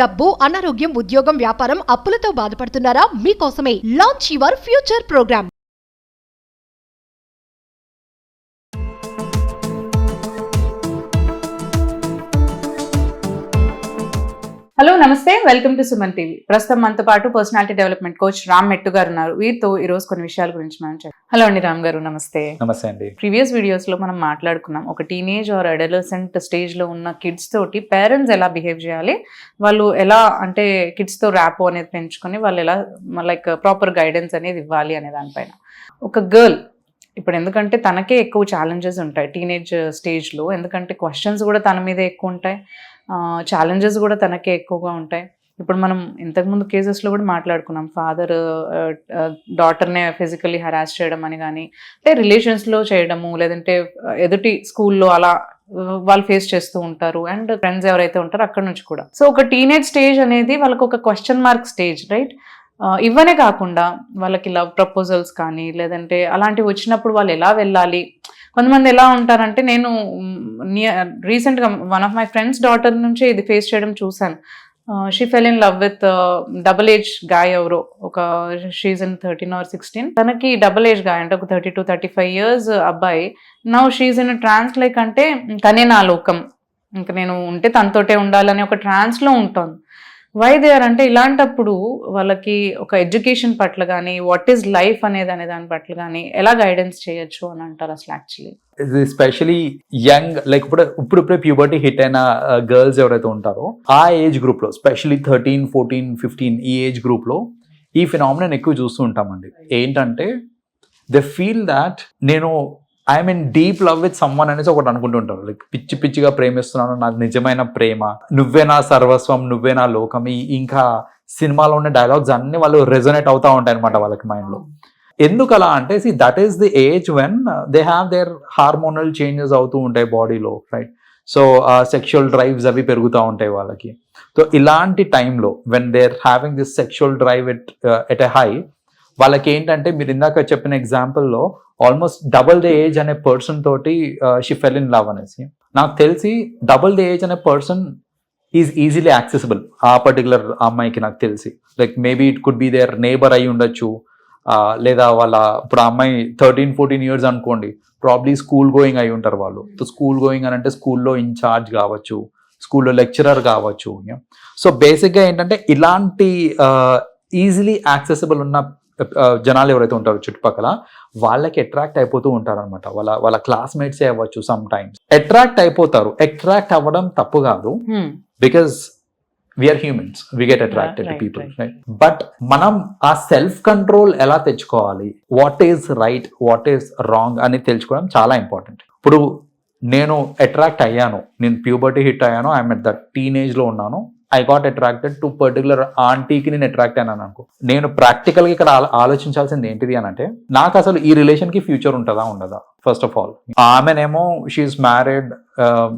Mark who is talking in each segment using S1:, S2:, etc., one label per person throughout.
S1: డబ్బు, అనారోగ్యం, ఉద్యోగం, వ్యాపారం, అప్పులతో బాధపడుతున్నారా? మీకోసమే launch your future program.
S2: Hello నమస్తే, వెల్కమ్ టు సుమన్ టీవీ. ప్రస్తుతం మనతో పాటు పర్సనాలిటీ డెవలప్మెంట్ కోచ్ రామ్ మెట్టు గారు ఉన్నారు. వీరితో ఈ రోజు కొన్ని విషయాల గురించి మనం హలో అండి రామ్ గారు, నమస్తే.
S3: నమస్తే అండి.
S2: ప్రీవియస్ వీడియోస్ లో మనం మాట్లాడుకున్నాం ఒక టీనేజ్ ఆర్ అడోలసెంట్ స్టేజ్ లో ఉన్న కిడ్స్ తోటి పేరెంట్స్ ఎలా బిహేవ్ చేయాలి, వాళ్ళు ఎలా అంటే కిడ్స్ తో ర్యాపో అనేది పెంచుకొని వాళ్ళు ఎలా లైక్ ప్రాపర్ గైడెన్స్ అనేది ఇవ్వాలి అనే దానిపైన. ఒక గర్ల్ ఇప్పుడు ఎందుకంటే తనకే ఎక్కువ ఛాలెంజెస్ ఉంటాయి టీనేజ్ స్టేజ్లో, ఎందుకంటే క్వశ్చన్స్ కూడా తన మీద ఎక్కువ ఉంటాయి, ఛాలెంజెస్ కూడా తనకే ఎక్కువగా ఉంటాయి. ఇప్పుడు మనం ఇంతకుముందు కేసెస్లో కూడా మాట్లాడుకున్నాం, ఫాదర్ డాటర్నే ఫిజికల్లీ హరాస్ చేయడం అని కానీ, అంటే రిలేషన్స్లో చేయడము, లేదంటే ఎదుటి స్కూల్లో అలా వాళ్ళు ఫేస్ చేస్తూ ఉంటారు, అండ్ ఫ్రెండ్స్ ఎవరైతే ఉంటారో అక్కడ నుంచి కూడా. సో ఒక టీనేజ్ స్టేజ్ అనేది వాళ్ళకు ఒక క్వశ్చన్ మార్క్ స్టేజ్, రైట్? ఇవనే కాకుండా వాళ్ళకి లవ్ ప్రపోజల్స్ కానీ లేదంటే అలాంటివి వచ్చినప్పుడు వాళ్ళు ఎలా వెళ్ళాలి. కొంతమంది ఎలా ఉంటారంటే, నేను రీసెంట్గా one of my friends daughter నుంచే ఇది ఫేస్ చేయడం చూశాను. She fell in love with double age guy ఎవరో, ఒక షీజ్ ఇన్ 13 or 16, తనకి డబుల్ ఏజ్ గాయ్ అంటే ఒక 32-35 years అబ్బాయి. Now she's in trans, like అంటే తనే నా లోకం, ఇంకా నేను ఉంటే తనతోటే ఉండాలని ఒక ట్రాన్స్లో ఉంటుంది. వై దే ఆర్ అంటే, ఇలాంటప్పుడు వాళ్ళకి ఒక ఎడ్యుకేషన్ పట్ల కానీ వాట్ ఈస్ లైఫ్ అనే దాని పట్ల కానీ ఎలా గైడెన్స్ చేయొచ్చు అని అంటారు అసలు యాక్చువల్లీ?
S3: ఎస్పెషలీ యంగ్ లైక్ ఇప్పుడే ప్యూబర్టీ హిట్ అయిన గర్ల్స్ ఎవరైతే ఉంటారో ఆ ఏజ్ గ్రూప్ లో, స్పెషలీ 13, 14, 15 ఈ ఏజ్ గ్రూప్ లో ఈ ఫినామినన్ ఎక్కువ చూస్తూ ఉంటామండి. ఏంటంటే దే ఫీల్ దాట్ నేను I'm in deep love with someone అనేసి ఒకటి అనుకుంటూ ఉంటారు. లైక్ పిచ్చి పిచ్చిగా ప్రేమిస్తున్నాను, నాకు నిజమైన ప్రేమ, నువ్వే నా సర్వస్వం, నువ్వే నా లోకం, ఇంకా సినిమాలో ఉన్న డైలాగ్స్ అన్ని వాళ్ళు రెజొనేట్ అవుతా ఉంటాయి అనమాట వాళ్ళకి మైండ్లో. ఎందుకు అలా అంటే, that is the age when they have their hormonal changes అవుతూ ఉంటాయి బాడీలో, రైట్? సో సెక్షువల్ డ్రైవ్స్ అవి పెరుగుతూ ఉంటాయి వాళ్ళకి. సో ఇలాంటి టైంలో when they are having this sexual drive at a high, వాళ్ళకి ఏంటంటే మీరు ఇందాక చెప్పిన ఎగ్జాంపుల్లో ఆల్మోస్ట్ డబుల్ ద ఏజ్ అనే పర్సన్ తోటి షీ ఫెల్ ఇన్ లవ్ అనేసి, నాకు తెలిసి డబుల్ ద ఏజ్ అనే పర్సన్ ఈజ్ ఈజీలీ యాక్సెసిబుల్ ఆ పర్టికులర్ అమ్మాయికి. నాకు తెలిసి like maybe it could be their neighbour అయి ఉండొచ్చు, లేదా వాళ్ళ ఇప్పుడు ఆ అమ్మాయి 13-14 years అనుకోండి, ప్రాబ్లీ స్కూల్ గోయింగ్ అయి ఉంటారు వాళ్ళు. స్కూల్ గోయింగ్ అని అంటే స్కూల్లో ఇన్ఛార్జ్ కావచ్చు, స్కూల్లో లెక్చరర్ కావచ్చు. సో బేసిక్గా ఏంటంటే ఇలాంటి ఈజీలీ యాక్సెసిబుల్ ఉన్న జనాలు ఎవరైతే ఉంటారో చుట్టుపక్కల, వాళ్ళకి అట్రాక్ట్ అయిపోతూ ఉంటారు అనమాట. వాళ్ళ క్లాస్మేట్సే అవ్వచ్చు, సమ్ టైమ్స్ అట్రాక్ట్ అయిపోతారు. అట్రాక్ట్ అవ్వడం తప్పు కాదు, because we are humans, we get attracted to people, right? But మనం ఆ సెల్ఫ్ కంట్రోల్ ఎలా తెచ్చుకోవాలి, what is right, what is wrong అని తెలుసుకోవడం చాలా ఇంపార్టెంట్. ఇప్పుడు నేను అట్రాక్ట్ అయ్యాను, నేను ప్యూబర్టీ హిట్ అయ్యాను, ఐఎమ్ ఎట్ ద టీనేజ్ లో ఉన్నాను, I got attracted to particular ఆంటీకి నేను అట్రాక్ట్ అయినాను అనుకో. నేను ప్రాక్టికల్గా ఇక్కడ ఆలోచించాల్సింది ఏంటిది అని అంటే, నాకు అసలు ఈ రిలేషన్కి ఫ్యూచర్ ఉంటుందా ఉండదా? ఫస్ట్ ఆఫ్ ఆల్ ఆమెనేమో she is married,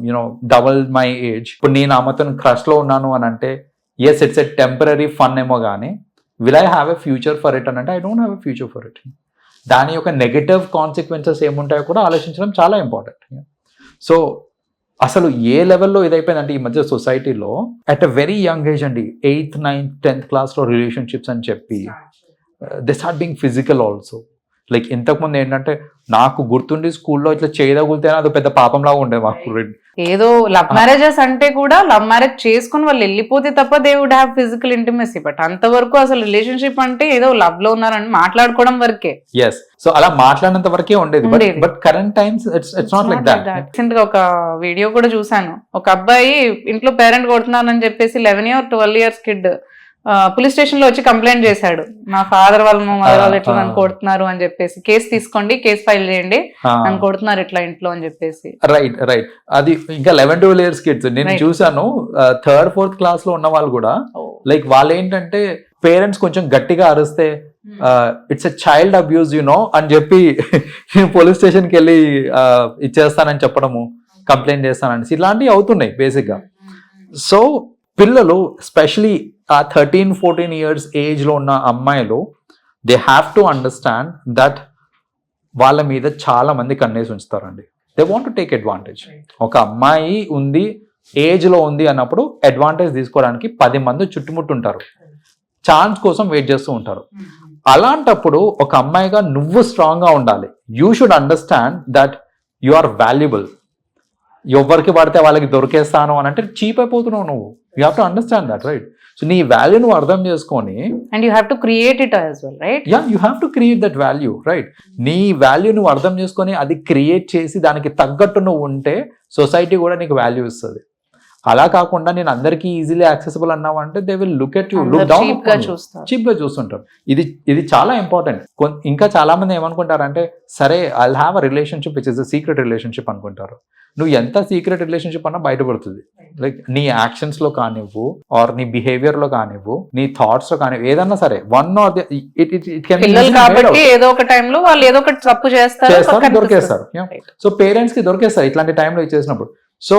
S3: you know double my age. ఇప్పుడు నేను ఆమెతో క్రష్లో ఉన్నాను అని అంటే, yes it's a temporary fun ఏమో కానీ will I have a future for it అని అంటే, I don't have a future for it. దాని యొక్క నెగటివ్ కాన్సిక్వెన్సెస్ ఏముంటాయో కూడా ఆలోచించడం చాలా ఇంపార్టెంట్. సో అసలు ఏ లెవెల్లో ఇదైపోయిందంటే ఈ మధ్య సొసైటీలో at a very young age అండి, 8th, 9th, 10th క్లాస్లో రిలేషన్షిప్స్ అని చెప్పి they start being physical also. Like ఇంతకుముందు ఏంటంటే నాకు గుర్తుండి స్కూల్లో ఇట్లా చేయదగులితేనే అది పెద్ద పాపంలాగా ఉండేది మాకు.
S2: ఏదో లవ్ మ్యారేజెస్ అంటే కూడా లవ్ మ్యారేజ్ చేసుకుని వాళ్ళు వెళ్ళిపోతే తప్ప they would have physical intimacy, but అంతవరకు అసలు రిలేషన్షిప్ అంటే ఏదో లవ్ లో ఉన్నారని మాట్లాడుకోవడం వరకే.
S3: ఎస్, సో అలా మాట్లాడినంత వరకే ఉండేది. But current times it's not like that.
S2: Recent గా ఒక వీడియో కూడా చూసాను, ఒక అబ్బాయి ఇంట్లో పేరెంట్ కొడుతున్నారని చెప్పేసి 11 or 12 years kid police station లో వచ్చి కంప్లైంట్ చేశాడు, మా ఫాదర్ వాళ్ళు మా మదర్ వాళ్ళు ఎట్లా నన్ను కొడుతున్నారు అని చెప్పేసి, కేసు తీసుకోండి, కేసు ఫైల్ చేయండి, నన్ను కొడుతున్నారు ఇట్లా ఇంట్లో అని చెప్పేసి.
S3: రైట్ అది ఇంకా 11-12 years కిడ్స్ నేను చూసాను. 3rd, 4th class లో ఉన్న వాళ్ళు కూడా లైక్ వాళ్ళు ఏంటంటే పేరెంట్స్ కొంచెం గట్టిగా అరిస్తే it's a child abuse you know అని చెప్పి నేను పోలీస్ స్టేషన్కి వెళ్ళి ఇచ్చేస్తానని చెప్పడము, కంప్లైంట్ చేస్తానని, ఇలాంటివి అవుతున్నాయి బేసిక్ గా. సో పిల్లలు స్పెషలీ ఆ 13-14 years ఏజ్లో ఉన్న అమ్మాయిలు, they have to understand that వాళ్ళ మీద చాలా మంది కన్నేసి ఉంచుతారండి. They want to take advantage. ఒక అమ్మాయి ఉంది, ఏజ్లో ఉంది అన్నప్పుడు అడ్వాంటేజ్ తీసుకోవడానికి 10 మంది చుట్టుముట్టుంటారు, ఛాన్స్ కోసం వెయిట్ చేస్తూ ఉంటారు. అలాంటప్పుడు ఒక అమ్మాయిగా నువ్వు స్ట్రాంగ్గా ఉండాలి. You should understand that you are valuable. ఎవరికి పడితే వాళ్ళకి దొరికేస్తాను అని అంటే చీప్ అయిపోతున్నావు నువ్వు. You have to understand that, right? So నీ వాల్యూ నువ్వు అర్థం చేసుకొని,
S2: and you have to create it as well, right?
S3: Ya, you have to create that value, right? నీ వాల్యూ నువ్వు అర్థం చేసుకొని అది క్రియేట్ చేసి దానికి తగ్గట్టు నువ్వు ఉంటే సొసైటీ కూడా నీకు వాల్యూ ఇస్తుంది. అలా కాకుండా నేను అందరికీ ఈజీలీ యాక్సెసిబుల్ అన్నావు అంటే they will look at you, look down, cheap గా చూస్తుంటారు. ఇది చాలా ఇంపార్టెంట్. ఇంకా చాలా మంది ఏమనుకుంటారంటే, సరే I have a relationship which is a secret relationship అనుకుంటారు. నువ్వు ఎంత సీక్రెట్ రిలేషన్షిప్ అన్నా బయటపడుతుంది. లైక్ నీ యాక్షన్స్ లో కానివ్వు, ఆర్ నీ బిహేవియర్ లో కానివ్వు, నీ థాట్స్ లో కానివ్వు, ఏదన్నా సరే వన్ ఆర్
S2: పిల్లలు కాబట్టి ఏదో ఒక టైంలో వాళ్ళు ఏదో ఒకటి తప్పు చేస్తారు,
S3: దొరికేస్తారు. సో పేరెంట్స్ కి దొరికేస్తారు ఇట్లాంటి టైంలో ఇచ్చేసినప్పుడు. సో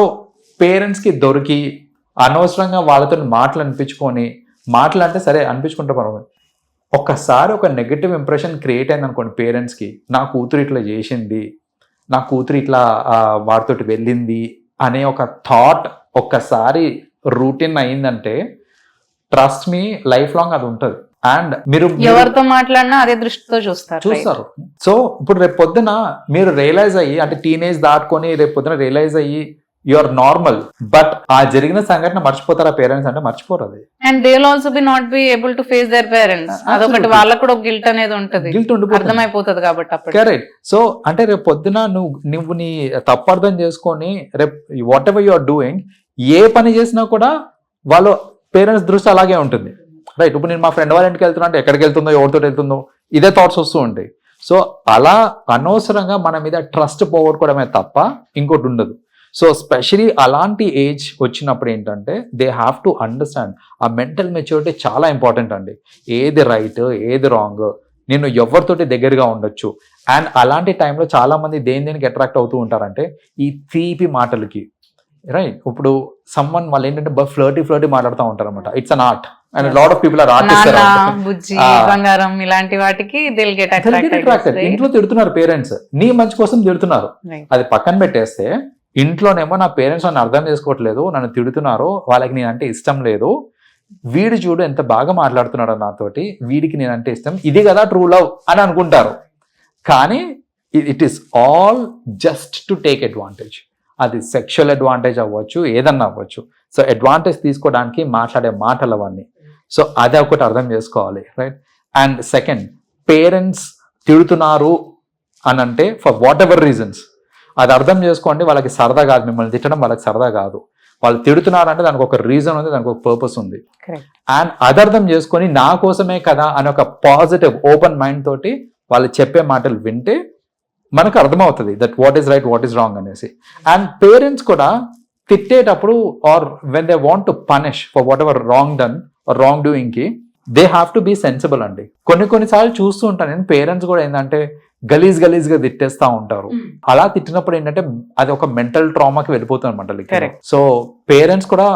S3: పేరెంట్స్కి దొరికి అనవసరంగా వాళ్ళతో మాటలు అనిపించుకొని, మాటలు అంటే సరే అనిపించుకుంటే పర్వాలేదు, ఒక్కసారి ఒక నెగటివ్ ఇంప్రెషన్ క్రియేట్ అయింది అనుకోండి పేరెంట్స్కి, నా కూతురు ఇట్లా చేసింది, నా కూతురు ఇట్లా వాడితోటి వెళ్ళింది అనే ఒక థాట్ ఒక్కసారి రూటీన్ అయిందంటే ట్రస్ట్ మీ లైఫ్ లాంగ్ అది ఉంటుంది. అండ్ మీరు
S2: ఎవరితో మాట్లాడినా అదే దృష్టితో చూస్తారు.
S3: సో ఇప్పుడు రేపు పొద్దున మీరు రియలైజ్ అయ్యి, అంటే టీనేజ్ దాటుకొని రేపు పొద్దున రియలైజ్ అయ్యి యు ఆర్ నార్మల్, బట్ ఆ జరిగిన సంఘటన మర్చిపోతారా పేరెంట్స్ అంటే? మర్చిపోరు. అది
S2: and they will also be not be able to face their parents. అదొకటి వాళ్ళకు కూడా ఒక గిల్ట్ అనేది ఉంటుంది, అర్థమైపోతుంది కాబట్టి అప్పుడు.
S3: కరెక్ట్. సో అంటే రేపు పొద్దున నువ్వు నీ తప్పు అర్థం చేసుకొని రేపు whatever you are doing, ఏ పని చేసినా కూడా వాళ్ళ పేరెంట్స్ దృష్టి అలాగే ఉంటుంది, రైట్? ఇప్పుడు నేను మా ఫ్రెండ్ వాళ్ళ ఇంటికి వెళ్తున్నా అంటే ఎక్కడికి వెళ్తుందో, ఎవరితో వెళ్తుందో, ఇదే థాట్స్ వస్తూ ఉంటాయి. సో అలా అనవసరంగా మన మీద ట్రస్ట్ పోగొట్టుకోవడమే తప్ప ఇంకోటి ఉండదు. సో స్పెషలీ అలాంటి ఏజ్ వచ్చినప్పుడు ఏంటంటే దే హ్యావ్ టు అండర్స్టాండ్ ఆ మెంటల్ మెచ్యూరిటీ చాలా ఇంపార్టెంట్ అండి. ఏది రైట్, ఏది రాంగ్, నేను ఎవరితోటి దగ్గరగా ఉండొచ్చు. అండ్ అలాంటి టైంలో చాలా మంది దేనికి అట్రాక్ట్ అవుతూ ఉంటారంటే ఈ తీపి మాటలకి, రైట్? ఇప్పుడు సమ్మన్ వాళ్ళు ఏంటంటే ఫ్లర్టీ మాట్లాడుతూ ఉంటారు అనమాట. It's an art and lot of people are artist.
S2: బంగారం ఇలాంటి వాటికి
S3: అట్రాక్టెడ్. ఇంట్లో తిడుతున్నారు పేరెంట్స్, నీ మంచి కోసం తిడుతున్నారు. అది పక్కన పెట్టేస్తే ఇంట్లోనేమో నా పేరెంట్స్ నన్ను అర్థం చేసుకోవట్లేదు, నన్ను తిడుతున్నారు, వాళ్ళకి నేనంటే ఇష్టం లేదు, వీడు చూడు ఎంత బాగా మాట్లాడుతున్నాడు నాతోటి, వీడికి నేనంటే ఇష్టం, ఇది కదా ట్రూ లవ్ అని అనుకుంటారు. కానీ it is all just to take advantage. అది సెక్షువల్ అడ్వాంటేజ్ అవ్వచ్చు, ఏదన్నా అవ్వచ్చు. సో అడ్వాంటేజ్ తీసుకోవడానికి మాట్లాడే మాటలు అవన్నీ. సో అది ఒకటి అర్థం చేసుకోవాలి, రైట్? అండ్ సెకండ్, పేరెంట్స్ తిడుతున్నారు అని అంటే ఫర్ వాట్ ఎవర్ రీజన్స్, అది అర్థం చేసుకోండి. వాళ్ళకి సరదా కాదు, మిమ్మల్ని తిట్టడం వాళ్ళకి సరదా కాదు. వాళ్ళు తిడుతున్నారంటే దానికి ఒక రీజన్ ఉంది, దానికి ఒక పర్పస్ ఉంది. అండ్ అది అర్థం చేసుకొని నా కోసమే కదా అని ఒక పాజిటివ్ ఓపెన్ మైండ్ తోటి వాళ్ళు చెప్పే మాటలు వింటే మనకు అర్థమవుతుంది that what is right, what is wrong అనేసి. అండ్ పేరెంట్స్ కూడా తిట్టేటప్పుడు or when they want to punish for whatever wrong done or wrong doing కి, they have to be sensible అండి. కొన్నిసార్లు చూస్తూ ఉంటాను నేను, పేరెంట్స్ కూడా ఏంటంటే గలీజ్గా తిట్టేస్తా ఉంటారు. అలా తిట్టినప్పుడు ఏంటంటే అది ఒక మెంటల్ ట్రామాకి వెళ్ళిపోతుంది అనమాట. సో పేరెంట్స్ కూడా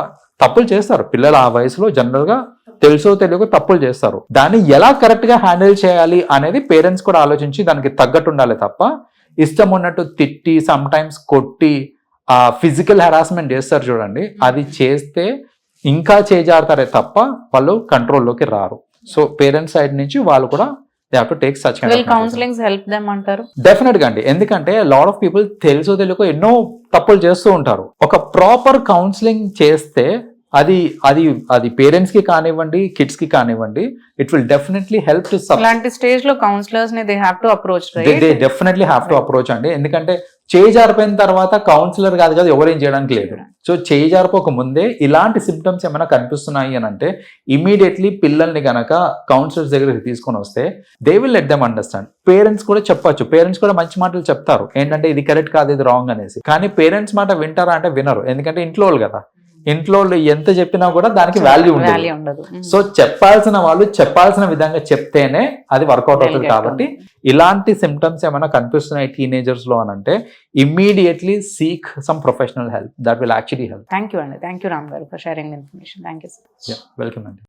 S3: తప్పులు చేస్తారు. పిల్లలు ఆ వయసులో జనరల్ గా తెలుసో తెలియక తప్పులు చేస్తారు. దాన్ని ఎలా కరెక్ట్ గా హ్యాండిల్ చేయాలి అనేది పేరెంట్స్ కూడా ఆలోచించి దానికి తగ్గట్టు ఉండాలి తప్ప ఇష్టం ఉన్నట్టు తిట్టి సమ్ టైమ్స్ కొట్టి ఫిజికల్ హెరాస్మెంట్ చేస్తారు చూడండి, అది చేస్తే ఇంకా చేజారుతారే తప్ప వాళ్ళు కంట్రోల్లోకి రారు. సో పేరెంట్స్ సైడ్ నుంచి వాళ్ళు కూడా they have to take such kind of
S2: counselings help them అంటారు.
S3: డెఫినెట్ గా అండి. ఎందుకంటే లాట్ ఆఫ్ పీపుల్ తెలుసో తెలియకో ఎన్నో తప్పులు చేస్తూ ఉంటారు. ఒక ప్రాపర్ కౌన్సిలింగ్ చేస్తే అది అది అది పేరెంట్స్ కి కానివ్వండి, కిడ్స్ కి కానివ్వండి, it will definitely help to.
S2: అలాంటి స్టేజ్ లో కౌన్సిలర్స్ ని they have to approach,
S3: they definitely have to approach అండి. ఎందుకంటే చేజారిపోయిన తర్వాత కౌన్సిలర్ కాదు కదా ఎవరేం చేయడానికి లేదు. సో చేజారిపోక ముందే ఇలాంటి సిమ్టమ్స్ ఏమైనా కనిపిస్తున్నాయి అని అంటే ఇమీడియట్లీ పిల్లల్ని గనక కౌన్సిలర్స్ దగ్గరికి తీసుకొని వస్తే they will let them understand. Parents కూడా చెప్పొచ్చు, పేరెంట్స్ కూడా మంచి మాటలు చెప్తారు ఏంటంటే ఇది కరెక్ట్ కాదు, ఇది రాంగ్ అనేసి. కానీ పేరెంట్స్ మాట వింటారా అంటే వినరు, ఎందుకంటే ఇంట్లో వాళ్ళు కదా. ఇంట్లో ఎంత చెప్పినా కూడా దానికి వాల్యూ ఉండదు. సో చెప్పాల్సిన వాళ్ళు చెప్పాల్సిన విధంగా చెప్తేనే అది వర్కౌట్ అవుతుంది. కాబట్టి ఇలాంటి సిమ్టమ్స్ ఏమైనా కనిపిస్తున్నాయి టీనేజర్స్ లో అని అంటే immediately seek some professional help, that will actually help.
S2: Thank you అండి. థ్యాంక్ యూ రామ్ గారు for sharing information. Thank you.
S3: Welcome అండి.